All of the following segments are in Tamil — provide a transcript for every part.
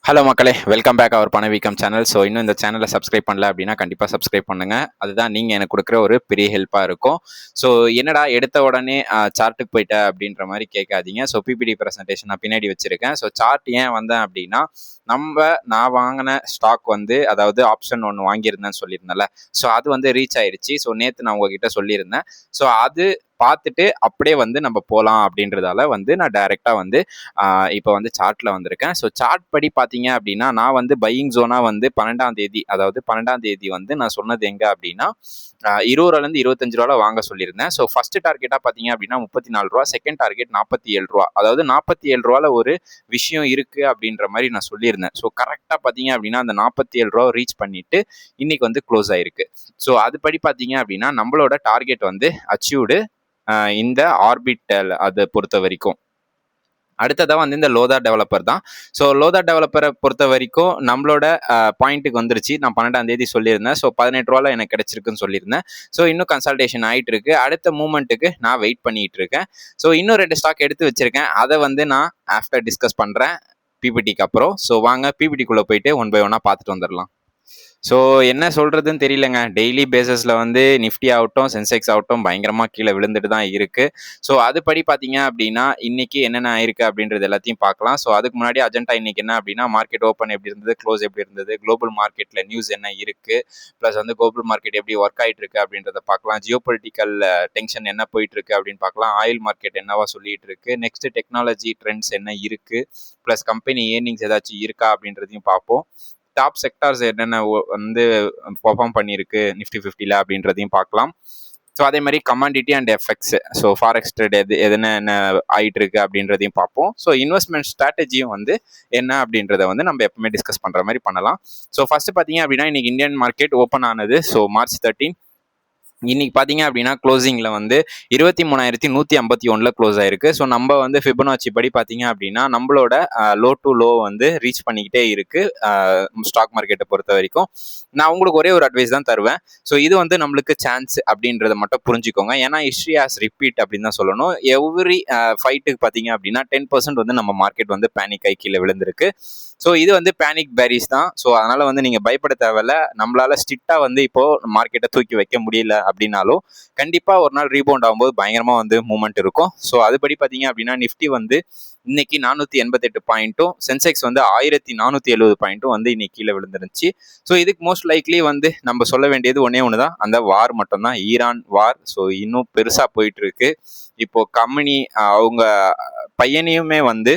ஹலோ மக்களே, வெல்கம் பேக் அவர் பணவீக்கம் சேனல். ஸோ இன்னும் இந்த சேனலை சப்ஸ்கிரைப் பண்ணல அப்படின்னா கண்டிப்பாக சப்ஸ்கிரைப் பண்ணுங்க. அதுதான் நீங்கள் எனக்கு கொடுக்குற ஒரு பெரிய ஹெல்ப்பாக இருக்கும். ஸோ என்னடா எடுத்த உடனே சார்ட்டுக்கு போயிட்ட அப்படின்ற மாதிரி கேட்காதீங்க. ஸோ பிபிடி ப்ரெசன்டேஷன் நான் பின்னாடி வச்சிருக்கேன். ஸோ சார்ட் ஏன் வந்தேன் அப்படின்னா, நான் வாங்கின ஸ்டாக் வந்து, அதாவது ஆப்ஷன் ஒன்று வாங்கியிருந்தேன்னு சொல்லியிருந்தேன்ல, ஸோ அது வந்து ரீச் ஆயிடுச்சு. ஸோ நேற்று நான் உங்ககிட்ட சொல்லியிருந்தேன். ஸோ அது பார்த்துட்டு அப்படியே வந்து நம்ம போகலாம் அப்படின்றதால வந்து நான் டைரெக்டாக வந்து இப்போ வந்து சார்ட்டில் வந்திருக்கேன். ஸோ சார்ட் படி பார்த்தீங்க அப்படின்னா, நான் வந்து பையிங் ஜோனாக வந்து 12ஆம் தேதி, அதாவது 12ஆம் தேதி வந்து நான் சொன்னது எங்கே அப்படின்னா, ரூ. 20லேருந்து ரூ. 25 வாங்க சொல்லியிருந்தேன். ஸோ ஃபர்ஸ்ட் டார்கெட்டாக பார்த்தீங்க அப்படின்னா ரூ. 34, செகண்ட் டார்கெட் ரூ. 47, அதாவது ரூ. 47 ஒரு விஷயம் இருக்குது அப்படின்ற மாதிரி நான் சொல்லியிருந்தேன். ஸோ கரெக்டாக பார்த்தீங்க அப்படின்னா அந்த ரூ. 47 ரீச் பண்ணிட்டு இன்னைக்கு வந்து க்ளோஸ் ஆயிருக்கு. ஸோ அதுபடி பார்த்தீங்க அப்படின்னா நம்மளோட டார்கெட் வந்து அச்சீவ்டு இந்த ஆர்பிட்டல் அதை பொறுத்த வரைக்கும். அடுத்ததாக வந்து இந்த லோதா டெவலப்பர் தான். ஸோ லோதா டெவலப்பரை பொறுத்த வரைக்கும் நம்மளோட பாயிண்ட்டுக்கு வந்துருச்சு. நான் 12ஆம் தேதி சொல்லியிருந்தேன். ஸோ ரூ. 18 எனக்கு கிடைச்சிருக்குன்னு சொல்லியிருந்தேன். ஸோ இன்னும் கன்சல்டேஷன் ஆகிட்டு இருக்கு. அடுத்த மூமெண்ட்டுக்கு நான் வெயிட் பண்ணிட்டு இருக்கேன். ஸோ இன்னும் 2 ஸ்டாக் எடுத்து வச்சிருக்கேன். அதை வந்து நான் ஆஃப்டர் டிஸ்கஸ் பண்ணுறேன் பிபிடிக்கு அப்புறம். ஸோ வாங்க பிபிடிக்குள்ளே போயிட்டு ஒன் பை ஒன்னாக பார்த்துட்டு வந்துடலாம். ஸோ என்ன சொல்கிறதுன்னு தெரியலங்க. டெய்லி பேசிஸில் வந்து நிஃப்டி ஆகட்டும், சென்செக்ஸ் ஆகட்டும் பயங்கரமாக கீழே விழுந்துட்டு தான் இருக்குது. ஸோ அதுபடி பார்த்தீங்க அப்படின்னா இன்றைக்கி என்னென்ன ஆயிருக்கு அப்படின்றது எல்லாத்தையும் பார்க்கலாம். ஸோ அதுக்கு முன்னாடி அஜெண்டா இன்றைக்கி என்ன அப்படின்னா, மார்க்கெட் ஓப்பன் எப்படி இருந்தது, க்ளோஸ் எப்படி இருந்தது, குளோபல் மார்க்கெட்டில் நியூஸ் என்ன இருக்குது, ப்ளஸ் வந்து குளோபல் மார்க்கெட் எப்படி ஒர்க் ஆகிட்டு இருக்கு அப்படின்றத பார்க்கலாம். ஜியோ பொலிட்டிக்கல் டென்ஷன் என்ன போயிட்டு இருக்கு அப்படின்னு பார்க்கலாம். ஆயில் மார்க்கெட் என்னவா சொல்லிட்டு இருக்கு, நெக்ஸ்ட் டெக்னாலஜி ட்ரெண்ட்ஸ் என்ன இருக்குது, ப்ளஸ் கம்பெனி ஏர்னிங்ஸ் ஏதாச்சும் இருக்கா அப்படின்றதையும் பார்ப்போம். டாப் செக்டார்ஸ் என்னென்ன வந்து பெர்ஃபார்ம் பண்ணியிருக்கு நிஃப்டி 50ல அப்படின்றதையும் பார்க்கலாம். ஸோ அதே மாதிரி commodity and FX, so forex trade என்ன ஆகிட்டு இருக்கு அப்படின்றதையும் பார்ப்போம். ஸோ இன்வெஸ்ட்மெண்ட் ஸ்ட்ராட்டஜியும் வந்து என்ன அப்படின்றத வந்து நம்ம எப்பவுமே டிஸ்கஸ் பண்ணுற மாதிரி பண்ணலாம். ஸோ ஃபர்ஸ்ட் பார்த்தீங்க அப்படின்னா இன்னைக்கு இந்தியன் மார்க்கெட் ஓப்பன் ஆனது. So March 13. இன்னைக்கு பார்த்தீங்க அப்படின்னா க்ளோசிங்கில் வந்து 23,151 க்ளோஸ் ஆயிருக்கு. ஸோ நம்ம வந்து ஃபிபனாச்சி படி பார்த்தீங்க அப்படின்னா நம்மளோட லோ டு லோ வந்து ரீச் பண்ணிக்கிட்டே இருக்கு ஸ்டாக் மார்க்கெட்டை பொறுத்த வரைக்கும். நான் உங்களுக்கு ஒரே ஒரு அட்வைஸ் தான் தருவேன். ஸோ இது வந்து நம்மளுக்கு சான்ஸ் அப்படின்றத மட்டும் புரிஞ்சுக்கோங்க. ஏன்னா ஹிஸ்ட்ரி ஆஸ் ரிப்பீட் அப்படின்னு தான் சொல்லணும். எவ்ரி ஃபைட்டுக்கு பார்த்தீங்க அப்படின்னா 10% வந்து நம்ம மார்க்கெட் வந்து பேனிக் ஆகி கீழே விழுந்திருக்கு. ஸோ இது வந்து பேனிக் பேரிஸ் தான். ஸோ அதனால வந்து நீங்கள் பயப்பட தேவையில்ல. நம்மளால ஸ்ட்ரிக்டாக வந்து இப்போ மார்க்கெட்டை தூக்கி வைக்க முடியல அப்படின்னாலும் கண்டிப்பாக ஒரு நாள் ரீபவுண்ட் ஆகும்போது பயங்கரமாக வந்து மூவ்மெண்ட் இருக்கும். ஸோ அதுபடி பார்த்தீங்க அப்படின்னா நிஃப்டி வந்து இன்னைக்கு 488 பாயிண்ட்டும், சென்செக்ஸ் வந்து 1470 பாயிண்ட்டும் வந்து இன்னைக்கு கீழே விழுந்துருந்துச்சு. ஸோ இதுக்கு மோஸ்ட் லைக்லி வந்து நம்ம சொல்ல வேண்டியது ஒன்று தான், அந்த வார் மட்டும்தான், ஈரான் வார். ஸோ இன்னும் பெருசாக போயிட்டு இருக்கு. இப்போ கம்பெனி அவங்க பையனையுமே வந்து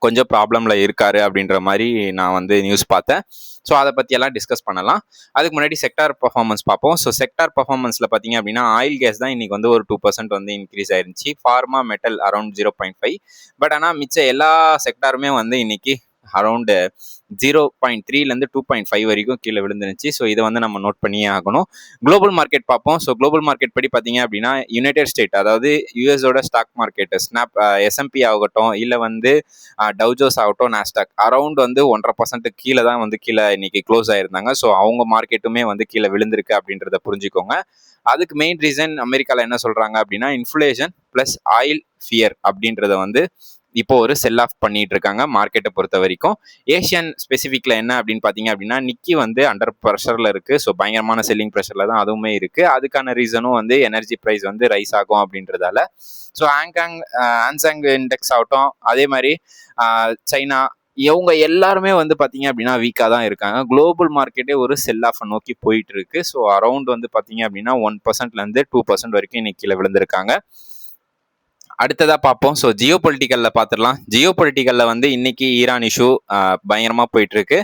கொஞ்சம் ப்ராப்ளமில் இருக்காரு அப்படின்ற மாதிரி நான் வந்து நியூஸ் பார்த்தேன். ஸோ அதை பற்றியெல்லாம் டிஸ்கஸ் பண்ணலாம். அதுக்கு முன்னாடி செக்டார் பர்ஃபார்மன்ஸ் பார்ப்போம். ஸோ செக்டார் பர்ஃபார்மன்ஸில் பார்த்தீங்க அப்படின்னா ஆயில் கேஸ் தான் இன்றைக்கி வந்து ஒரு 2% வந்து இன்க்ரீஸ் ஆயிருந்துச்சு. Pharma metal around 0.5. பட் ஆனால் மிச்ச எல்லா செக்டாருமே வந்து இன்னைக்கு அரௌண்டு 0.3லேருந்து 2.5 வரைக்கும் கீழே விழுந்துருந்துச்சு. ஸோ இதை வந்து நம்ம நோட் பண்ணியே ஆகணும். குளோபல் மார்க்கெட் பார்ப்போம். ஸோ குளோபல் மார்க்கெட் படி பார்த்தீங்க அப்படின்னா யுனைடெட் ஸ்டேட், அதாவது யூஎஸோட ஸ்டாக் மார்க்கெட் எஸ்எம்பி ஆகட்டும், இல்லை வந்து டவுஜோஸ் ஆகட்டும், நாஸ்டாக் அரௌண்ட் வந்து 1.5% கீழே தான் வந்து கீழே இன்னைக்கு க்ளோஸ் ஆயிருந்தாங்க. ஸோ அவங்க மார்க்கெட்டுமே வந்து கீழே விழுந்திருக்கு அப்படின்றத புரிஞ்சுக்கோங்க. அதுக்கு மெயின் ரீசன் அமெரிக்காவில் என்ன சொல்கிறாங்க அப்படின்னா இன்ஃப்ளேஷன் ப்ளஸ் ஆயில் ஃபியர் அப்படின்றத வந்து இப்போ ஒரு செல் ஆஃப் பண்ணிட்டு இருக்காங்க மார்க்கெட்டை பொறுத்த வரைக்கும். ஏஷியன் ஸ்பெசிஃபிக்ல என்ன அப்படின்னு பார்த்தீங்க அப்படின்னா நிக்கி வந்து அண்டர் ப்ரெஷரில் இருக்கு. ஸோ பயங்கரமான செல்லிங் ப்ரெஷரில் தான் அதுவுமே இருக்கு. அதுக்கான ரீசனும் வந்து எனர்ஜி ப்ரைஸ் வந்து ரைஸ் ஆகும் அப்படின்றதால. ஸோ ஆன்சாங் இண்டெக்ஸ் ஆகட்டும், அதே மாதிரி சைனா, இவங்க எல்லாருமே வந்து பார்த்தீங்க அப்படின்னா வீக்காக தான் இருக்காங்க. குளோபல் மார்க்கெட்டே ஒரு செல் ஆஃப் நோக்கி போயிட்டு இருக்கு. ஸோ அரௌண்ட் வந்து பார்த்தீங்க அப்படின்னா 1%லேருந்து 2% வரைக்கும் இன்னைக்கு கீழே விழுந்திருக்காங்க. அடுத்ததாக பார்ப்போம். ஸோ ஜியோ பொலிட்டிக்கலில் பார்த்துடலாம். ஜியோ பொலிட்டிக்கலில் வந்து இன்னைக்கு ஈரான் இஷ்யூ பயங்கரமாக போயிட்டுருக்கு.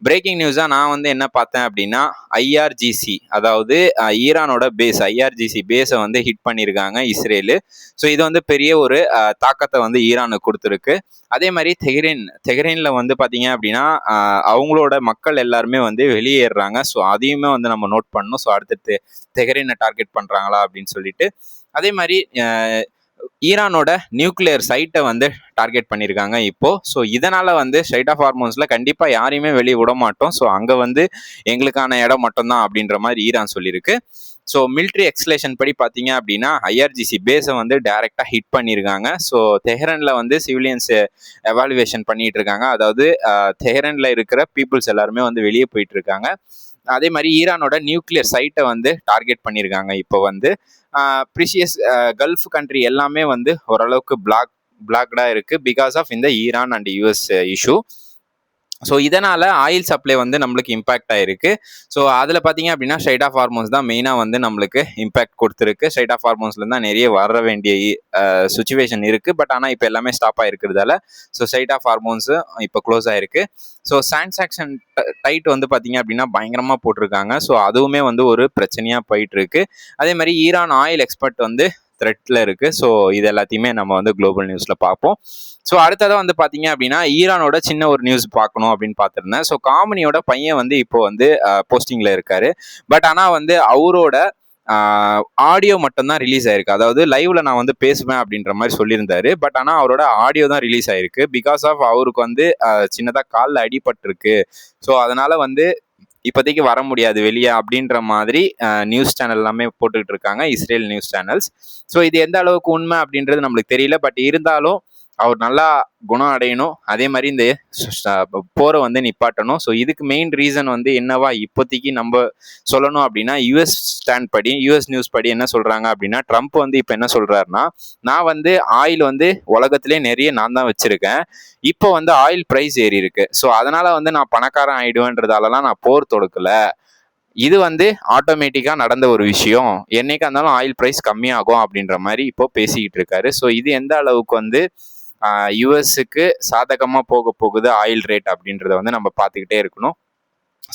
பிரேக்கிங் நியூஸாக நான் வந்து என்ன பார்த்தேன் அப்படின்னா ஐஆர்ஜிசி, அதாவது ஈரானோட ஐஆர்ஜிசி பேஸை வந்து ஹிட் பண்ணியிருக்காங்க இஸ்ரேலு. ஸோ இது வந்து பெரிய ஒரு தாக்கத்தை வந்து ஈரானுக்கு கொடுத்துருக்கு. அதே மாதிரி தெஹ்ரீனில் வந்து பார்த்தீங்க அப்படின்னா அவங்களோட மக்கள் எல்லாருமே வந்து வெளியேறாங்க. ஸோ அதையுமே வந்து நம்ம நோட் பண்ணணும். ஸோ அடுத்தடுத்து தெஹ்ரீனை டார்கெட் பண்ணுறாங்களா அப்படின்னு சொல்லிட்டு. அதே மாதிரி ஈரானோட நியூக்ளியர் சைட்டை வந்து டார்கெட் பண்ணியிருக்காங்க இப்போ. ஸோ இதனால் வந்து ஸ்ட்ரைட் ஆஃப் ஹார்மோன்ஸில் கண்டிப்பாக யாரையுமே வெளியே விட மாட்டோம். ஸோ அங்கே வந்து எங்களுக்கான இடம் மட்டும்தான் அப்படின்ற மாதிரி ஈரான் சொல்லியிருக்கு. ஸோ மிலிட்ரி எக்ஸ்லேஷன் படி பார்த்தீங்க அப்படின்னா ஐஆர்ஜிசி பேஸை வந்து டைரெக்டாக ஹிட் பண்ணியிருக்காங்க. ஸோ தெஹ்ரானில் வந்து சிவிலியன்ஸ் எவாலுவேஷன் பண்ணிட்டு இருக்காங்க. அதாவது தெஹ்ரானில் இருக்கிற பீப்புள்ஸ் எல்லாருமே வந்து வெளியே போயிட்டு இருக்காங்க. அதே மாதிரி ஈரானோட நியூக்ளியர் சைட்டை வந்து டார்கெட் பண்ணியிருக்காங்க. இப்போ வந்து ப்ரிஷியஸ் கல்ஃப் கண்ட்ரி எல்லாமே வந்து ஓரளவுக்கு பிளாக்டாக இருக்குது பிகாஸ் ஆஃப் இந்த Iran and US issue. So இதனால் ஆயில் சப்ளை வந்து நம்மளுக்கு இம்பேக்ட் ஆகிருக்கு. ஸோ அதில் பார்த்தீங்க அப்படின்னா ஸ்ட்ரைட் ஆஃப் ஹார்மோன்ஸ் தான் மெயினாக வந்து நம்மளுக்கு இம்பேக்ட் கொடுத்துருக்கு. ஸ்ட்ரைட் ஆஃப் ஹார்மோன்ஸ்ல தான் நிறைய வர வேண்டிய சுச்சுவேஷன் இருக்குது. பட் ஆனால் இப்போ எல்லாமே ஸ்டாப் ஆகிருக்கிறதால ஸோ ஸ்ட்ரைட் ஆஃப் ஹார்மோன்ஸு இப்போ க்ளோஸ் ஆகிருக்கு. ஸோ டிரான்சாக்ஷன் டைட் வந்து பார்த்தீங்க அப்படின்னா பயங்கரமாக போட்டிருக்காங்க. ஸோ அதுவுமே வந்து ஒரு பிரச்சனையாக போயிட்டு இருக்கு. அதே மாதிரி ஈரான் ஆயில் எக்ஸ்பர்ட் வந்து த்ரெட்ல இருக்கு. ஸோ இது எல்லாத்தையுமே நம்ம வந்து குளோபல் நியூஸ்ல பார்ப்போம். ஸோ அடுத்ததாக வந்து பார்த்தீங்க அப்படின்னா ஈரானோட சின்ன ஒரு நியூஸ் பார்க்கணும் அப்படின்னு பார்த்துருந்தேன். ஸோ காமினியோட பையன் வந்து இப்போ வந்து போஸ்டிங்ல இருக்காரு. பட் ஆனால் வந்து அவரோட ஆடியோ மட்டும்தான் ரிலீஸ் ஆயிருக்கு. அதாவது லைவ்ல நான் வந்து பேசுவேன் அப்படின்ற மாதிரி சொல்லியிருந்தாரு. பட் ஆனால் அவரோட ஆடியோ தான் ரிலீஸ் ஆயிருக்கு. பிகாஸ் ஆஃப் அவருக்கு வந்து சின்னதாக காலில் அடிபட்டிருக்கு. ஸோ அதனால வந்து இப்போதைக்கு வர முடியாது வெளியே அப்படின்ற மாதிரி நியூஸ் சேனல் எல்லாமே போட்டுக்கிட்டு இருக்காங்க, இஸ்ரேல் நியூஸ் சேனல்ஸ். ஸோ இது எந்த அளவுக்கு உண்மை அப்படின்றது நம்மளுக்கு தெரியல. பட் இருந்தாலும் அவர் நல்லா குணம் அடையணும். அதே மாதிரி இந்த போரை வந்து நிப்பாட்டணும். ஸோ இதுக்கு மெயின் ரீசன் வந்து என்னவா இப்போதைக்கு நம்ம சொல்லணும் அப்படின்னா யூஎஸ் ஸ்டாண்ட் படி, யூஎஸ் நியூஸ் படி என்ன சொல்றாங்க அப்படின்னா ட்ரம்ப் வந்து இப்போ என்ன சொல்றாருன்னா, நான் வந்து ஆயில் வந்து உலகத்திலே நிறைய நான் தான் வச்சிருக்கேன். இப்போ வந்து ஆயில் பிரைஸ் ஏறி இருக்கு. ஸோ அதனால வந்து நான் பணக்காரன் ஆயிடுவேன்றதாலலாம் நான் போர் தொடுக்கல. இது வந்து ஆட்டோமேட்டிக்காக நடந்த ஒரு விஷயம். என்னைக்கா இருந்தாலும் ஆயில் ப்ரைஸ் கம்மியாகும் அப்படின்ற மாதிரி இப்போ பேசிக்கிட்டு இருக்காரு. ஸோ இது எந்த அளவுக்கு வந்து யூஎஸ்க்கு சாதகமாக போக போகுது ஆயில் ரேட் அப்படின்றத வந்து நம்ம பார்த்துக்கிட்டே இருக்கணும்.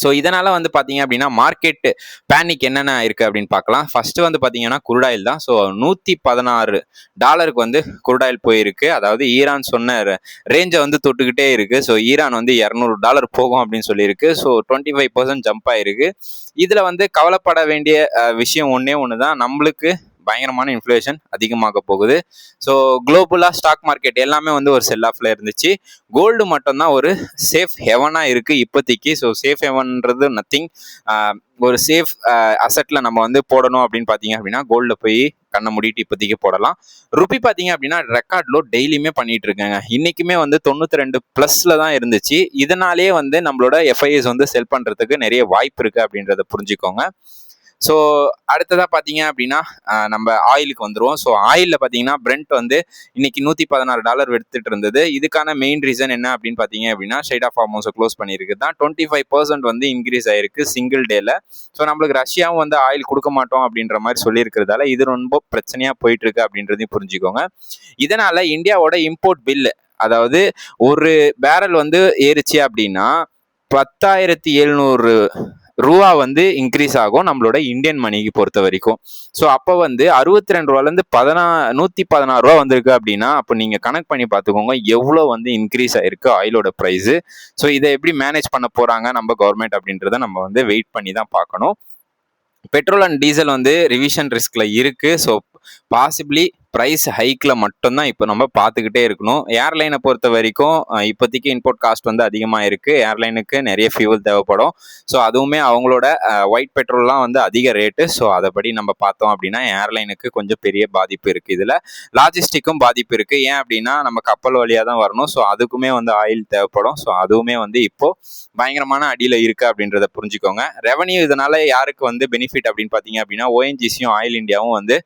ஸோ இதனால வந்து பார்த்தீங்க அப்படின்னா மார்க்கெட் பேனிக் என்னென்ன இருக்குது அப்படின்னு பார்க்கலாம். ஃபர்ஸ்ட் வந்து பார்த்தீங்கன்னா குருடாயில் தான். ஸோ $116 வந்து குருடாயில் போயிருக்கு. அதாவது ஈரான் சொன்ன ரேஞ்சை வந்து தொட்டுக்கிட்டே இருக்கு. ஸோ ஈரான் வந்து $200 போகும் அப்படின்னு சொல்லியிருக்கு. ஸோ 25% ஜம்ப் ஆயிருக்கு. இதில் வந்து கவலைப்பட வேண்டிய விஷயம் ஒன்று தான், நம்மளுக்கு பயங்கரமான இன்ஃப்ளேஷன் அதிகமாக போகுது. ஸோ குளோபலாக ஸ்டாக் மார்க்கெட் எல்லாமே வந்து ஒரு செல் ஆஃப்ல இருந்துச்சு. கோல்டு மட்டும்தான் ஒரு சேஃப் ஹெவனாக இருக்குது இப்போதைக்கு. ஸோ சேஃப் ஹெவன்றது நத்திங். ஒரு சேஃப் அசெட்ல நம்ம வந்து போடணும் அப்படின்னு பார்த்தீங்க அப்படின்னா கோல்டில் போய் கண்ணை மூடிட்டு இப்போதைக்கு போடலாம். ருபி பார்த்தீங்க அப்படின்னா ரெக்கார்ட் லோ டெய்லியுமே பண்ணிட்டு இருக்காங்க. இன்னைக்குமே வந்து 92+ தான் இருந்துச்சு. இதனாலேயே வந்து நம்மளோட எஃப்ஐஎஸ் வந்து செல் பண்ணுறதுக்கு நிறைய வாய்ப்பு இருக்குது அப்படின்றத புரிஞ்சுக்கோங்க. ஸோ அடுத்ததாக பார்த்தீங்க அப்படின்னா நம்ம ஆயிலுக்கு வந்துடுவோம். ஸோ ஆயிலில் பார்த்தீங்கன்னா பிரெண்ட் வந்து இன்னைக்கு $116 எடுத்துட்டு இருந்தது. இதுக்கான மெயின் ரீசன் என்ன அப்படின்னு பார்த்தீங்க அப்படின்னா ஸ்ட்ரைட் ஆஃப் ஹார்மோன்ஸை க்ளோஸ் பண்ணியிருக்கு தான். 25% வந்து இன்க்ரீஸ் ஆயிருக்கு சிங்கிள் டேல. ஸோ நம்மளுக்கு ரஷ்யாவும் வந்து ஆயில் கொடுக்க மாட்டோம் அப்படின்ற மாதிரி சொல்லியிருக்கிறதால இது ரொம்ப பிரச்சனையாக போயிட்டு இருக்கு அப்படின்றதையும் புரிஞ்சுக்கோங்க. இதனால இந்தியாவோட இம்போர்ட் பில்லு, அதாவது ஒரு பேரல் வந்து ஏறிச்சு அப்படின்னா 10,700 ரூபா வந்து இன்க்ரீஸ் ஆகும் நம்மளோட இந்தியன் மணிக்கு பொறுத்த வரைக்கும். ஸோ அப்போ வந்து ₹62 $116 வந்திருக்கு அப்படின்னா அப்போ நீங்கள் கனெக்ட் பண்ணி பார்த்துக்கோங்க எவ்வளோ வந்து இன்க்ரீஸ் ஆயிருக்கு ஆயிலோட ப்ரைஸு. ஸோ இதை எப்படி மேனேஜ் பண்ண போகிறாங்க நம்ம கவர்மெண்ட் அப்படின்றத நம்ம வந்து வெயிட் பண்ணி தான் பார்க்கணும். பெட்ரோல் அண்ட் டீசல் வந்து ரிவிஷன் ரிஸ்க்ல இருக்கு. ஸோ பாசிபிளி ப்ரைஸ் ஹைக்கில் மட்டும்தான் இப்போ நம்ம பார்த்துக்கிட்டே இருக்கணும். ஏர்லைனை பொறுத்த வரைக்கும் இப்போதைக்கு இம்போர்ட் காஸ்ட் வந்து அதிகமாக இருக்குது. ஏர்லைனுக்கு நிறைய ஃபியூவல் தேவைப்படும். ஸோ அதுவுமே அவங்களோட ஒயிட் பெட்ரோல்லாம் வந்து அதிக ரேட்டு. ஸோ அதைப்படி நம்ம பார்த்தோம் அப்படின்னா ஏர்லைனுக்கு கொஞ்சம் பெரிய பாதிப்பு இருக்குது. இதில் லாஜிஸ்டிக்கும் பாதிப்பு இருக்குது. ஏன் அப்படின்னா நம்ம கப்பல் வழியாக தான் வரணும். ஸோ அதுக்குமே வந்து ஆயில் தேவைப்படும். ஸோ அதுவுமே வந்து இப்போது பயங்கரமான அடியில் இருக்குது அப்படின்றத புரிஞ்சுக்கோங்க. ரெவன்யூ இதனால் யாருக்கு வந்து பெனிஃபிட் அப்படின்னு பார்த்தீங்க அப்படின்னா ஓஎன்ஜிசியும் ஆயில் இந்தியாவும் வந்து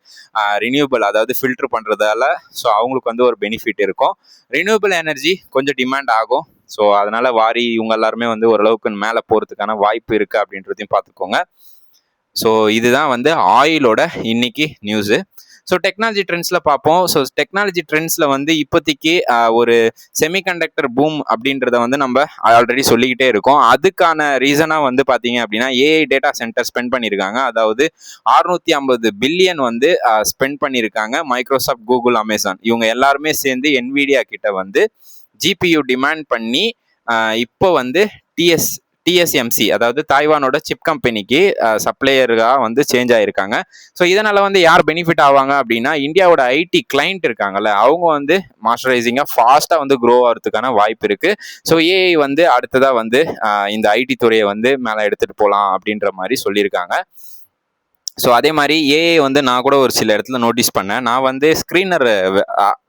ரினியூவபிள், அதாவது ஃபில்டர் பண்ணுறதால ஸோ அவங்களுக்கு வந்து ஒரு பெனிஃபிட் இருக்கும். ரினியூவபிள் எனர்ஜி கொஞ்சம் டிமாண்ட் ஆகும். ஸோ அதனால வாரி இவங்க எல்லாருமே வந்து ஓரளவுக்கு மேலே போகிறதுக்கான வாய்ப்பு இருக்குது அப்படின்றதையும் பார்த்துக்கோங்க. ஸோ இதுதான் வந்து ஆயிலோட இன்னைக்கு நியூஸு. ஸோ டெக்னாலஜி ட்ரெண்ட்ஸில் பார்ப்போம். ஸோ டெக்னாலஜி ட்ரெண்ட்ஸில் வந்து இப்போதைக்கு ஒரு செமிகண்டக்டர் பூம் அப்படின்றத வந்து நம்ம ஆல்ரெடி சொல்லிக்கிட்டே இருக்கோம். அதுக்கான ரீசனாக வந்து பார்த்தீங்க அப்படின்னா ஏஐ டேட்டா சென்டர் ஸ்பெண்ட் பண்ணியிருக்காங்க. அதாவது 650 பில்லியன் வந்து ஸ்பெண்ட் பண்ணியிருக்காங்க. மைக்ரோசாஃப்ட், கூகுள், அமேசான் இவங்க எல்லாருமே சேர்ந்து என்விடியா கிட்ட வந்து ஜிபியு டிமாண்ட் பண்ணி இப்போ வந்து டிஎஸ்எம்சி, அதாவது தாய்வானோட சிப் கம்பெனிக்கு சப்ளையராக வந்து சேஞ்ச் ஆகிருக்காங்க. ஸோ இதனால் வந்து யார் பெனிஃபிட் ஆவாங்க அப்படின்னா இந்தியாவோட ஐடி கிளைண்ட் இருக்காங்கல்ல அவங்க வந்து மாஸ்டரைசிங்காக ஃபாஸ்ட்டாக வந்து க்ரோ ஆகிறதுக்கான வாய்ப்பு இருக்குது. ஸோ ஏஐ வந்து அடுத்ததாக வந்து இந்த ஐடி துறையை வந்து மேலே எடுத்துகிட்டு போகலாம் அப்படின்ற மாதிரி சொல்லியிருக்காங்க. ஸோ அதே மாதிரி ஏஐ வந்து நான் கூட ஒரு சில இடத்துல நோட்டீஸ் பண்ணேன். நான் வந்து ஸ்க்ரீனர்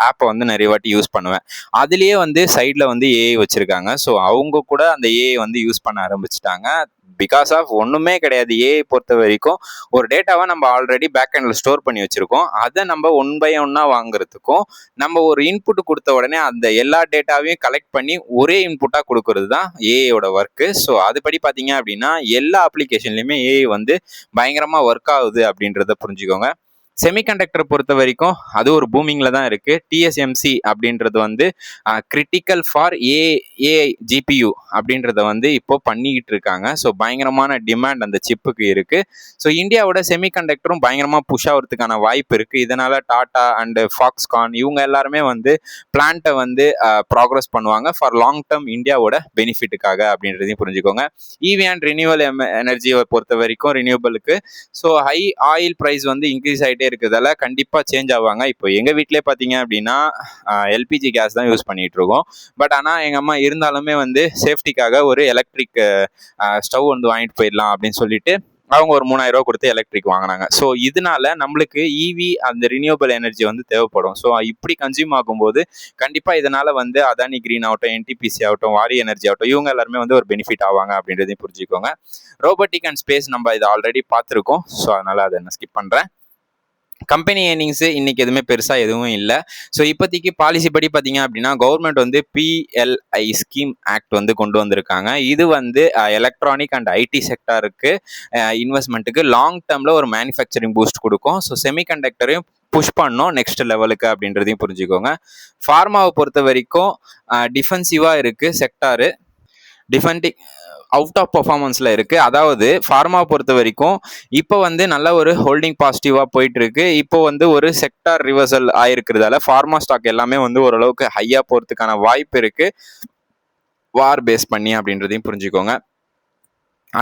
ஆப்பை வந்து நிறைய வாட்டி யூஸ் பண்ணுவேன். அதுலேயே வந்து சைடில் வந்து ஏஐ வச்சுருக்காங்க. ஸோ அவங்க கூட அந்த ஏஐ வந்து யூஸ் பண்ண ஆரம்பிச்சிட்டாங்க. பிகாஸ் ஆஃப் ஒன்றுமே கிடையாது. ஏஐ பொறுத்த வரைக்கும் ஒரு டேட்டாவை நம்ம ஆல்ரெடி பேக் எண்டில் ஸ்டோர் பண்ணி வச்சுருக்கோம். அதை நம்ம ஒன் பை ஒன்னாக வாங்குறதுக்கும் நம்ம ஒரு இன்புட் கொடுத்த உடனே அந்த எல்லா டேட்டாவையும் கலெக்ட் பண்ணி ஒரே இன்புட்டாக கொடுக்கறது தான் ஏஐயோட ஒர்க்கு. ஸோ அதுபடி பார்த்தீங்க அப்படின்னா எல்லா அப்ளிகேஷன்லையுமே ஏஐ வந்து பயங்கரமாக ஒர்க் ஆகுது அப்படின்றத புரிஞ்சுக்கோங்க. செமிகண்டக்டர் பொறுத்த வரைக்கும் அது ஒரு பூமிங்கில் தான் இருக்குது. டிஎஸ்எம்சி அப்படின்றது வந்து கிரிட்டிக்கல் ஃபார் ஏஐ ஜிபியு அப்படின்றத வந்து இப்போ பண்ணிக்கிட்டு இருக்காங்க. ஸோ பயங்கரமான டிமாண்ட் அந்த சிப்புக்கு இருக்குது. ஸோ இந்தியாவோட செமிகண்டக்டரும் பயங்கரமாக புஷ் ஆகிறதுக்கான வாய்ப்பு இருக்குது. இதனால் டாடா அண்டு ஃபாக்ஸ்கான் இவங்க எல்லாருமே வந்து பிளான்ட்டை வந்து ப்ராக்ரஸ் பண்ணுவாங்க ஃபார் லாங் டேர்ம் இந்தியாவோட பெனிஃபிட்டுக்காக அப்படின்றதையும் புரிஞ்சுக்கோங்க. இவி அண்ட் ரினியூவல் எனர்ஜியை பொறுத்த வரைக்கும் ரினியூவபிளுக்கு ஸோ ஹை ஆயில் ப்ரைஸ் வந்து இன்க்ரீஸ் ஆகிட்டே இருக்கிறதால கண்டிப்பாக சேஞ்ச் ஆவாங்க. இப்போ எங்கள் வீட்டிலே பார்த்தீங்க அப்படின்னா எல்பிஜி கேஸ் தான் யூஸ் பண்ணிகிட்டு இருக்கோம். பட் ஆனால் எங்கள் அம்மா இருந்தாலுமே வந்து சேஃப்டிக்காக ஒரு எலக்ட்ரிக் ஸ்டவ் வந்து வாங்கிட்டு போயிடலாம் அப்படின்னு சொல்லிட்டு அவங்க ஒரு 3000 ரூபா கொடுத்து எலக்ட்ரிக் வாங்கினாங்க. ஸோ இதனால நம்மளுக்கு இவி அந்த ரினியூவபிள் எனர்ஜி வந்து தேவைப்படும். ஸோ இப்படி கன்சியூம் ஆகும்போது கண்டிப்பாக இதனால வந்து அதானி கிரீன் ஆகட்டும், என்டிபிசி ஆகட்டும், வாரி எனர்ஜி ஆகட்டும் இவங்க எல்லாருமே வந்து ஒரு பெனிஃபிட் ஆவாங்க அப்படின்றதையும் புரிஞ்சுக்கோங்க. ரோபோட்டிக் அண்ட் ஸ்பேஸ் நம்ம இதை ஆல்ரெடி பார்த்துருக்கோம். ஸோ அதனால அதை நான் ஸ்கிப் பண்ணுறேன். கம்பெனி ஏர்னிங்ஸு இன்றைக்கி எதுவுமே பெருசாக எதுவும் இல்லை. ஸோ இப்போதைக்கு பாலிசி படி பார்த்தீங்க அப்படின்னா கவர்மெண்ட் வந்து பிஎல்ஐ ஸ்கீம் ஆக்ட் வந்து கொண்டு வந்திருக்காங்க. இது வந்து எலக்ட்ரானிக் அண்ட் ஐடி செக்டாருக்கு இன்வெஸ்ட்மெண்ட்டுக்கு லாங் டேர்மில் ஒரு மேனுஃபேக்சரிங் பூஸ்ட் கொடுக்கும். ஸோ செமிகண்டக்டரையும் புஷ் பண்ணோம் நெக்ஸ்ட் லெவலுக்கு அப்படின்றதையும் புரிஞ்சுக்கோங்க. ஃபார்மாவை பொறுத்த வரைக்கும் டிஃபென்சிவாக இருக்குது செக்டாரு. டிஃபெண்டிங் அவுட் ஆஃப் பர்ஃபார்மன்ஸில் இருக்குது. அதாவது ஃபார்மா பொறுத்த வரைக்கும் இப்போ வந்து நல்ல ஒரு ஹோல்டிங் பாசிட்டிவாக போயிட்டு இருக்கு. இப்போ வந்து ஒரு செக்டார் ரிவர்சல் ஆயிருக்கிறதால ஃபார்மா ஸ்டாக் எல்லாமே வந்து ஓரளவுக்கு ஹையாக போகிறதுக்கான வாய்ப்பு இருக்குது வார் பேஸ் பண்ணி அப்படின்றதையும் புரிஞ்சுக்கோங்க.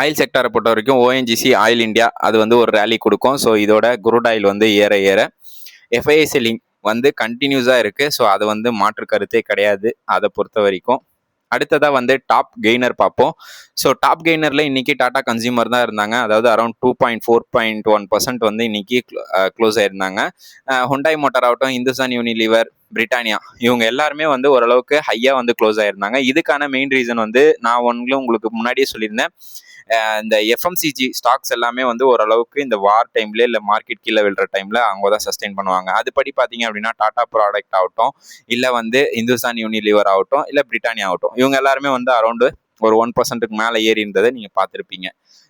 ஆயில் செக்டாரை பொறுத்த வரைக்கும் ஓஎன்ஜிசி ஆயில் இந்தியா அது வந்து ஒரு ரேலி கொடுக்கும். ஸோ இதோட குரூட் ஆயில் வந்து ஏற எஃப்ஐஐ செல்லிங் வந்து கண்டினியூஸாக இருக்குது. ஸோ அது வந்து மாற்று கருத்தே கிடையாது அதை பொறுத்த வரைக்கும். அடுத்ததாக வந்து டாப் கெய்னர் பார்ப்போம். ஸோ டாப் கெய்னரில் இன்றைக்கி டாடா கன்சியூமர் தான் இருந்தாங்க. அதாவது அரௌண்ட் 2.41% வந்து இன்றைக்கி க்ளோஸ் ஆயிருந்தாங்க. ஹுண்டாய் மோட்டார் ஆகட்டும், இந்துஸ்தான் யூனிலிவர், பிரிட்டானியா இவங்க எல்லாருமே வந்து ஓரளவுக்கு ஹையாக வந்து க்ளோஸ் ஆயிருந்தாங்க. இதுக்கான மெயின் ரீசன் வந்து நான் உங்களுக்கு முன்னாடியே சொல்லியிருந்தேன். இந்த எஃப்எம்சிஜி ஸ்டாக்ஸ் எல்லாமே வந்து ஓரளவுக்கு இந்த வார் டைம்ல இல்லை மார்க்கெட் கீழே விழுற டைம்ல அவங்க தான் சஸ்டெயின் பண்ணுவாங்க. அதுபடி பார்த்தீங்க அப்படின்னா டாடா ப்ராடக்ட் ஆகட்டும், இல்லை வந்து இந்துஸ்தான் யூனிலிவர் ஆகட்டும், இல்லை பிரிட்டானியா ஆகட்டும் இவங்க எல்லாருமே வந்து அரௌண்டு ஒரு 1%க்கு மேலே ஏறி இருந்ததை நீங்கள் பார்த்துருப்பீங்க.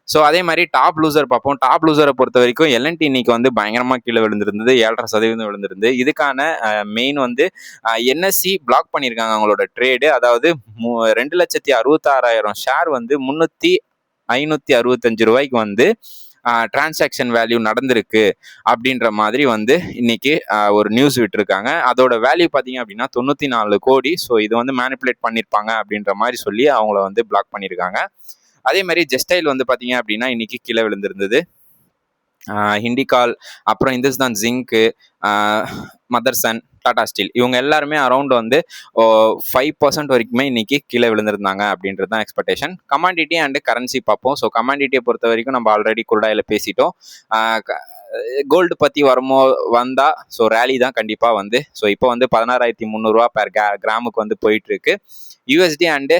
ஸோ அதே மாதிரி டாப் லூசர் பார்ப்போம். டாப் லூசரை பொறுத்த வரைக்கும் எல்என்டி இன்னைக்கு வந்து பயங்கரமாக கீழே விழுந்திருந்தது, 7.5% விழுந்திருந்தது. இதுக்கான மெயின் வந்து என்எஸ்சி பிளாக் பண்ணியிருக்காங்க அவங்களோட ட்ரேடு. அதாவது 2,66,000 ஷேர் வந்து 565 ரூபாய்க்கு வந்து டிரான்சாக்ஷன் வேல்யூ நடந்திருக்கு அப்படின்ற மாதிரி வந்து இன்னைக்கு ஒரு நியூஸ் விட்டுருக்காங்க. அதோட வேல்யூ பார்த்தீங்க அப்படின்னா 94 கோடி. ஸோ இது வந்து மேனிப்புலேட் பண்ணியிருப்பாங்க அப்படின்ற மாதிரி சொல்லி அவங்கள வந்து பிளாக் பண்ணியிருக்காங்க. அதே மாதிரி ஜெஸ்டைல் வந்து பார்த்தீங்க அப்படின்னா இன்னைக்கு கீழே விழுந்திருந்தது. ஹிண்டிகால், அப்புறம் இந்துஸ்தான் ஜிங்க்கு, மதர்சன், டாடா ஸ்டீல் இவங்க எல்லாருமே அரௌண்ட் வந்து 5% வரைக்குமே இன்னைக்கு கீழே விழுந்திருந்தாங்க அப்படின்றது தான் எக்ஸ்பெக்டேஷன். கமாண்டிட்டி அண்ட் கரன்சி பார்ப்போம். ஸோ கமாண்டிட்டியை பொறுத்த வரைக்கும் நம்ம ஆல்ரெடி குருடாயில் பேசிட்டோம். கோல்டு பற்றி வந்தா ஸோ ரேலி தான் கண்டிப்பாக வந்து ஸோ இப்போ வந்து 16,300 ரூபா பெர் கிராமுக்கு வந்து போயிட்டுருக்கு. யூஎஸ்டி அண்டு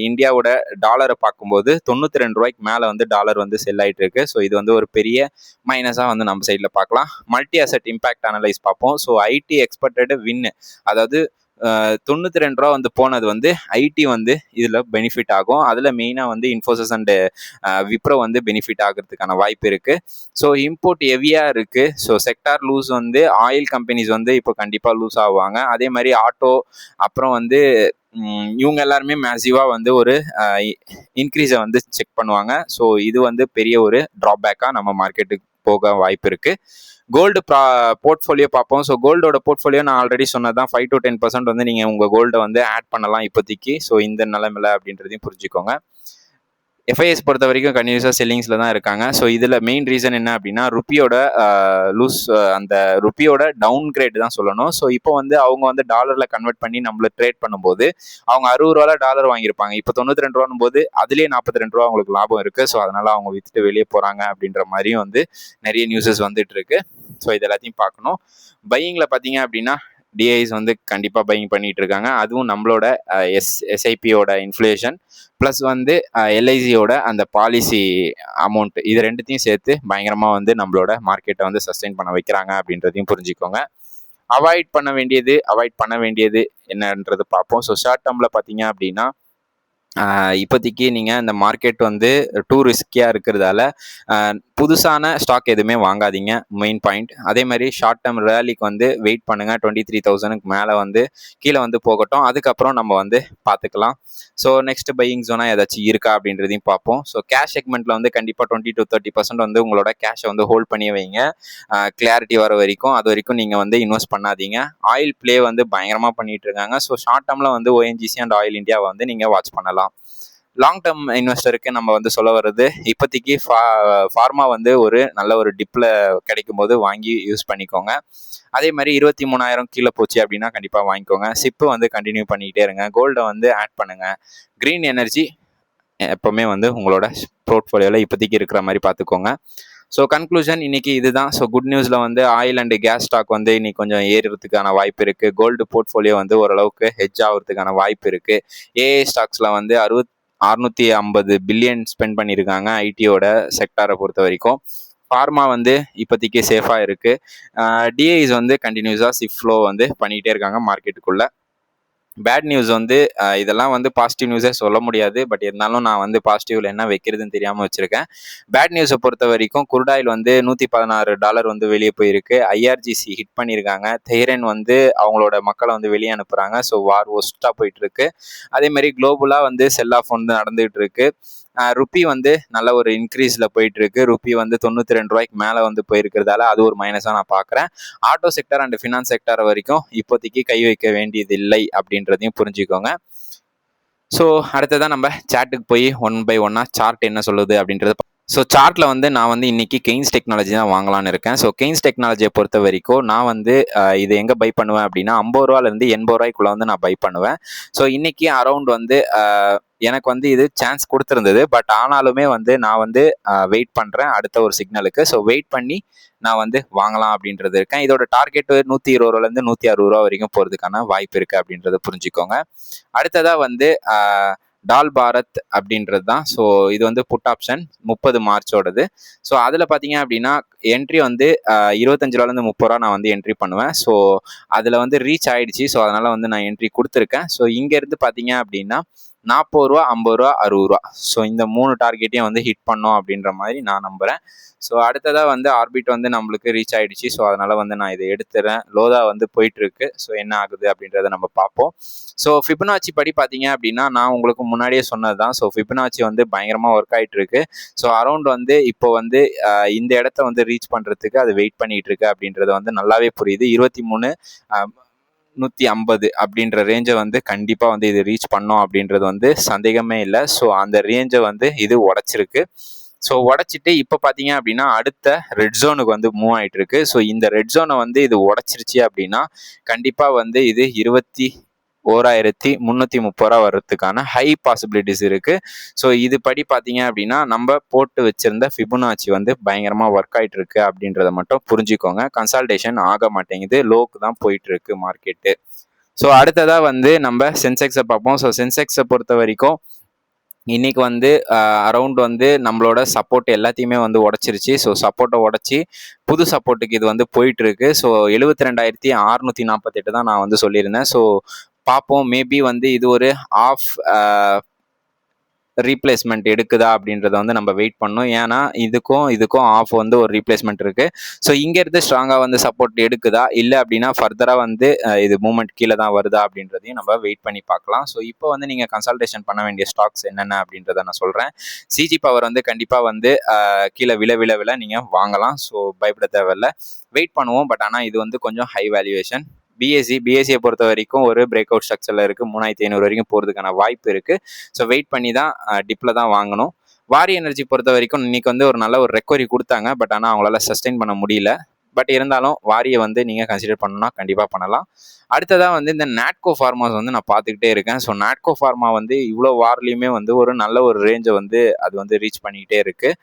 இந்தியாவோட டாலரை பார்க்கும்போது 92 ரூபாய்க்கு மேலே வந்து டாலர் வந்து செல் ஆகிட்டு இருக்கு. ஸோ இது வந்து ஒரு பெரிய மைனஸாக வந்து நம்ம சைடில் பார்க்கலாம். மல்டி அசெட் இம்பேக்ட் அனலைஸ் பார்ப்போம். ஸோ ஐடி எக்ஸ்பெக்டட் வின்னு, அதாவது 92 ரூபா வந்து போனது வந்து ஐடி வந்து இதில் பெனிஃபிட் ஆகும். அதில் மெயினாக வந்து இன்ஃபோசிஸ் அண்டு விப்ரோ வந்து பெனிஃபிட் ஆகிறதுக்கான வாய்ப்பு இருக்குது. ஸோ இம்போர்ட் ஹெவியாக இருக்குது. ஸோ செக்டார் லூஸ் வந்து ஆயில் கம்பெனிஸ் வந்து இப்போ கண்டிப்பாக லூஸ் ஆகுவாங்க. அதே மாதிரி ஆட்டோ, அப்புறம் வந்து இவங்க எல்லாருமே மேசிவாக வந்து ஒரு இன்க்ரீஸை வந்து செக் பண்ணுவாங்க. ஸோ இது வந்து பெரிய ஒரு ட்ராபேக்காக நம்ம மார்க்கெட்டுக்கு போக வாய்ப்பு இருக்குது. கோல்டு போர்ட்ஃபோலியோ பார்ப்போம். ஸோ கோல்டோட போர்ட்ஃபோலியோ நான் ஆல்ரெடி சொன்னதான் 5 to 10% வந்து நீங்கள் உங்கள் கோல்டை வந்து ஆட் பண்ணலாம் இப்போதைக்கு. ஸோ இந்த நிலைமையில அப்படின்றதையும் புரிஞ்சுக்கோங்க. எஃப்ஐஎஸ் பொறுத்த வரைக்கும் கண்டினியூஸாக செல்லிங்ஸில் தான் இருக்காங்க. ஸோ இதில் மெயின் ரீசன் என்ன அப்படின்னா ருப்பியோட அந்த ருப்பியோட டவுன் கிரேட் தான் சொல்லணும். ஸோ இப்போ வந்து அவங்க வந்து டாலரில் கன்வெர்ட் பண்ணி நம்மள ட்ரேட் பண்ணும்போது அவங்க 60 ரூபால டாலர் வாங்கியிருப்பாங்க. இப்போ 92 ரூபான்னு போது அதுலேயே 42 ரூபா அவங்களுக்கு லாபம் இருக்குது. ஸோ அதனால அவங்க வித்துட்டு வெளியே போகிறாங்க அப்படின்ற மாதிரியும் வந்து நிறைய நியூஸஸ் வந்துட்டு இருக்கு. ஸோ இது எல்லாத்தையும் பார்க்கணும். பையிங்கில் பார்த்தீங்க அப்படின்னா டிஐஸ் வந்து கண்டிப்பாக பையிங் பண்ணிட்டு இருக்காங்க. அதுவும் நம்மளோட எஸ்ஐபியோட இன்ஃப்ளேஷன் ப்ளஸ் வந்து எல்ஐசியோட அந்த பாலிசி அமௌண்ட் இது ரெண்டுத்தையும் சேர்த்து பயங்கரமாக வந்து நம்மளோட மார்க்கெட்டை வந்து சஸ்டெயின் பண்ண வைக்கிறாங்க அப்படின்றதையும் புரிஞ்சுக்கோங்க. அவாய்ட் பண்ண வேண்டியது என்னன்றது பார்ப்போம். ஸோ ஷார்ட் டேர்மில் பார்த்தீங்க அப்படின்னா இப்போதைக்கு நீங்கள் இந்த மார்க்கெட் வந்து டூ ரிஸ்கியாக இருக்கிறதால புதுசான ஸ்டாக் எதுவுமே வாங்காதீங்க, மெயின் பாயிண்ட். அதே மாதிரி ஷார்ட் டேர்ம் ரேலிக்கு வந்து வெயிட் பண்ணுங்கள். 23,000க்கு மேலே வந்து கீழே வந்து போகட்டும், அதுக்கப்புறம் நம்ம வந்து பார்த்துக்கலாம். ஸோ நெக்ஸ்ட் பையிங் ஜோனாக ஏதாச்சும் இருக்கா அப்படின்றதையும் பார்ப்போம். ஸோ கேஷ் செக்மெண்ட்டில் வந்து கண்டிப்பாக 20-30% வந்து உங்களோட கேஷை வந்து ஹோல்ட் பண்ணி வைங்க, கிளாரிட்டி வர வரைக்கும். அது வரைக்கும் நீங்கள் வந்து இன்வெஸ்ட் பண்ணாதீங்க. ஆயில் ப்ளே வந்து பயங்கரமாக பண்ணிட்டு இருக்காங்க. ஸோ ஷார்ட் டேர்மில் வந்து ஓஎன்ஜிசி அண்ட் ஆயில் இந்தியாவை வந்து நீங்கள் வாட்ச் பண்ணலாம். லாங் டேர்ம் இன்வெஸ்டருக்கு நம்ம வந்து சொல்ல வர்றது, இப்போதைக்கு ஃபார்மா வந்து ஒரு நல்ல ஒரு டிப்பில் கிடைக்கும் போது வாங்கி யூஸ் பண்ணிக்கோங்க. அதே மாதிரி 23,000 கீழே போச்சு அப்படின்னா கண்டிப்பாக வாங்கிக்கோங்க. சிப்பு வந்து கண்டினியூ பண்ணிக்கிட்டே இருங்க. கோல்டை வந்து ஆட் பண்ணுங்கள். க்ரீன் எனர்ஜி எப்போவுமே வந்து உங்களோட போர்ட்ஃபோலியோவில் இப்போதைக்கு இருக்கிற மாதிரி பார்த்துக்கோங்க. ஸோ கன்க்ளூஷன் இன்னைக்கு இதுதான். ஸோ குட் நியூஸில் வந்து ஆயில் அண்ட் கேஸ் ஸ்டாக் வந்து இன்னைக்கு கொஞ்சம் ஏறுறதுக்கான வாய்ப்பு இருக்குது. கோல்டு போர்ட்ஃபோலியோ வந்து ஓரளவுக்கு ஹெட்ஜ் ஆகிறதுக்கான வாய்ப்பு இருக்குது. ஏஏ ஸ்டாக்ஸில் வந்து 650 பில்லியன் ஸ்பெண்ட் பண்ணியிருக்காங்க ஐடியோட செக்டாரை பொறுத்த வரைக்கும். ஃபார்மா வந்து இப்போதைக்கு சேஃபாக இருக்குது. டிஐஸ் வந்து கண்டினியூஸாக சிஃப்ளோ வந்து பண்ணிகிட்டே இருக்காங்க மார்க்கெட்டுக்குள்ளே. பேட் நியூஸ் வந்து இதெல்லாம் வந்து பாசிட்டிவ் நியூஸே சொல்ல முடியாது. பட் இருந்தாலும் நான் வந்து பாசிட்டிவ்ல என்ன வைக்கிறதுன்னு தெரியாமல் வச்சுருக்கேன். பேட் நியூஸை பொறுத்த வரைக்கும் குருடாயில் வந்து $116 வந்து வெளியே போயிருக்கு. ஐஆர்ஜிசி ஹிட் பண்ணியிருக்காங்க. தெஹ்ரான் வந்து அவங்களோட மக்களை வந்து வெளியே அனுப்புகிறாங்க. ஸோ வார் ஒஸ்ட்டாக போயிட்டுருக்கு. அதேமாதிரி குளோபலாக வந்து செல் ஆஃப் வந்து நடந்துகிட்டு இருக்கு. ருப்பி வந்து நல்ல ஒரு இன்க்ரீஸில் போயிட்டுருக்கு. ருப்பி வந்து 92 ரூபாய்க்கு மேலே வந்து போயிருக்கிறதால அது ஒரு மைனஸாக நான் பார்க்குறேன். Auto sector and finance sector வரைக்கும் இப்போதைக்கு கை வைக்க வேண்டியதில்லை அப்படின்றதையும் புரிஞ்சுக்கோங்க. ஸோ அடுத்ததான் நம்ம சார்ட்டுக்கு போய் ஒன் பை ஒன்னாக சார்ட் என்ன சொல்லுது அப்படின்றத. ஸோ சார்ட்டில் வந்து நான் வந்து இன்னைக்கு கெய்ன்ஸ் டெக்னாலஜி தான் வாங்கலான்னு இருக்கேன். ஸோ கெய்ன்ஸ் டெக்னாலஜியை பொறுத்த வரைக்கும் நான் வந்து இது எங்கே பை பண்ணுவேன் அப்படின்னா 50 ரூபாலேருந்து 80 ரூபாய்க்குள்ளே வந்து நான் பை பண்ணுவேன். ஸோ இன்னைக்கு அரௌண்ட் வந்து எனக்கு வந்து இது சான்ஸ் கொடுத்துருந்தது. பட் ஆனாலுமே வந்து நான் வந்து வெயிட் பண்ணுறேன் அடுத்த ஒரு சிக்னலுக்கு. ஸோ வெயிட் பண்ணி நான் வந்து வாங்கலாம் அப்படின்றது இருக்கேன். இதோட டார்கெட் 120 ரூபாலேருந்து 160 ரூபா வரைக்கும் போகிறதுக்கான வாய்ப்பு இருக்குது அப்படின்றத புரிஞ்சுக்கோங்க. அடுத்ததாக வந்து டால் பாரத் அப்படின்றது தான். ஸோ இது வந்து புட் ஆப்ஷன் 30 மார்ச்சோடது. ஸோ அதில் பார்த்தீங்க அப்படின்னா என்ட்ரி வந்து 25 ரூபாலேருந்து 30 ரூபா நான் வந்து என்ட்ரி பண்ணுவேன். ஸோ அதில் வந்து ரீச் ஆயிடுச்சு. ஸோ அதனால் வந்து நான் என்ட்ரி கொடுத்துருக்கேன். ஸோ இங்கேருந்து பார்த்தீங்க அப்படின்னா 40 ரூபா, 50 ரூபா, 60 ரூபா. ஸோ இந்த 3 டார்கெட்டையும் வந்து ஹிட் பண்ணோம் அப்படின்ற மாதிரி நான் நம்புகிறேன். ஸோ அடுத்ததாக வந்து ஆர்பிட் வந்து நம்மளுக்கு ரீச் ஆகிடுச்சு. ஸோ அதனால் வந்து நான் இதை எடுத்துறேன். லோதா வந்து போயிட்டுருக்கு. ஸோ என்ன ஆகுது அப்படின்றத நம்ம பார்ப்போம். ஸோ ஃபிபனாச்சி படி பார்த்தீங்க அப்படின்னா நான் உங்களுக்கு முன்னாடியே சொன்னது தான். ஸோ ஃபிபனாச்சி வந்து பயங்கரமாக ஒர்க் ஆகிட்டு இருக்கு. ஸோ அரௌண்ட் வந்து இப்போ வந்து இந்த இடத்த வந்து ரீச் பண்ணுறதுக்கு அது வெயிட் பண்ணிகிட்டு இருக்கு அப்படின்றது வந்து நல்லாவே புரியுது. 23,150 அப்படின்ற ரேஞ்சை வந்து கண்டிப்பாக வந்து இது ரீச் பண்ணோம் அப்படின்றது வந்து சந்தேகமே இல்லை. ஸோ அந்த ரேஞ்சை வந்து இது உடைச்சிருக்கு. ஸோ உடைச்சிட்டு இப்போ பார்த்தீங்க அப்படின்னா அடுத்த ரெட் ஜோனுக்கு வந்து மூவ் ஆகிட்டு இருக்கு. ஸோ இந்த ரெட் ஜோனை வந்து இது உடைச்சிருச்சு அப்படின்னா கண்டிப்பாக வந்து இது 21,330 ரூபா வர்றதுக்கான ஹை பாசிபிலிட்டிஸ் இருக்கு. ஸோ இது படி பார்த்தீங்க அப்படின்னா நம்ம போட்டு வச்சிருந்த ஃபிபனாச்சி வந்து பயங்கரமாக ஒர்க் ஆகிட்டு இருக்கு அப்படின்றத மட்டும் புரிஞ்சுக்கோங்க. கன்சல்டேஷன் ஆக மாட்டேங்குது, லோக்கு தான் போயிட்டு இருக்கு மார்க்கெட்டு. ஸோ அடுத்ததாக வந்து நம்ம சென்செக்ஸை பார்ப்போம். ஸோ சென்செக்ஸை பொறுத்த வரைக்கும் இன்னைக்கு வந்து அரௌண்ட் வந்து நம்மளோட சப்போர்ட் எல்லாத்தையுமே வந்து உடச்சிருச்சு. ஸோ சப்போர்ட்டை உடச்சி புது சப்போர்ட்டுக்கு இது வந்து போயிட்டு இருக்கு. ஸோ 72,648 தான் நான் வந்து சொல்லியிருந்தேன். ஸோ பார்ப்போம், மேபி வந்து இது ஒரு ஆஃப் ரீப்ளேஸ்மெண்ட் எடுக்குதா அப்படின்றத வந்து நம்ம வெயிட் பண்ணோம். ஏன்னா இதுக்கும் ஆஃப் வந்து ஒரு ரீப்ளேஸ்மெண்ட் இருக்கு. ஸோ இங்கேருந்து ஸ்ட்ராங்காக வந்து சப்போர்ட் எடுக்குதா, இல்லை அப்படின்னா ஃபர்தராக வந்து இது மூவ்மெண்ட் கீழே தான் வருதா அப்படின்றதையும் நம்ம வெயிட் பண்ணி பார்க்கலாம். ஸோ இப்போ வந்து நீங்கள் கன்சல்டேஷன் பண்ண வேண்டிய ஸ்டாக்ஸ் என்னென்ன அப்படின்றத நான் சொல்கிறேன். சிஜி பவர் வந்து கண்டிப்பாக வந்து கீழே விலை நீங்கள் வாங்கலாம். ஸோ பயப்பட தேவையில்லை, வெயிட் பண்ணுவோம். பட் ஆனால் இது வந்து கொஞ்சம் ஹை வேல்யூவேஷன். பிஎஸ்சியை பொறுத்த வரைக்கும் ஒரு பிரேக் அவுட் ஸ்ட்ரக்சரில் இருக்குது. 3,500 வரைக்கும் போகிறதுக்கான வாய்ப்பு இருக்குது. ஸோ வெயிட் பண்ணி தான் டிப்பில் தான் வாங்கணும். வாரி எனர்ஜி பொறுத்த வரைக்கும் இன்னைக்கு வந்து ஒரு நல்ல ஒரு ரெக்கவரி கொடுத்தாங்க. பட் ஆனால் அவங்களால சஸ்டெயின் பண்ண முடியல. பட் இருந்தாலும் வாரியை வந்து நீங்கள் கன்சிடர் பண்ணணும்னா கண்டிப்பாக பண்ணலாம். அடுத்ததாக வந்து இந்த நாட்கோ ஃபார்மாஸ் வந்து நான் பார்த்துக்கிட்டே இருக்கேன். ஸோ நாட்கோ ஃபார்மா வந்து இவ்வளோ வார்லையுமே வந்து ஒரு நல்ல ஒரு ரேஞ்சை வந்து அது வந்து ரீச் பண்ணிக்கிட்டே இருக்குது.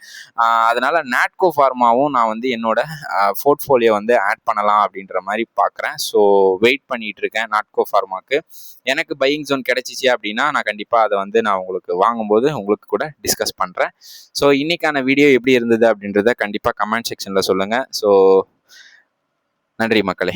அதனால் நாட்கோ ஃபார்மாவும் நான் வந்து என்னோட போர்ட்ஃபோலியோ வந்து ஆட் பண்ணலாம் அப்படின்ற மாதிரி பார்க்குறேன். ஸோ வெயிட் பண்ணிகிட்டு இருக்கேன் நாட்கோ ஃபார்மாக்கு. எனக்கு பையிங் ஜோன் கிடைச்சிச்சு அப்படின்னா நான் கண்டிப்பாக அதை வந்து நான் உங்களுக்கு வாங்கும்போது உங்களுக்கு கூட டிஸ்கஸ் பண்ணுறேன். ஸோ இன்னைக்கான வீடியோ எப்படி இருந்தது அப்படின்றத கண்டிப்பாக கமெண்ட் செக்ஷனில் சொல்லுங்கள். ஸோ நன்றி மக்களே.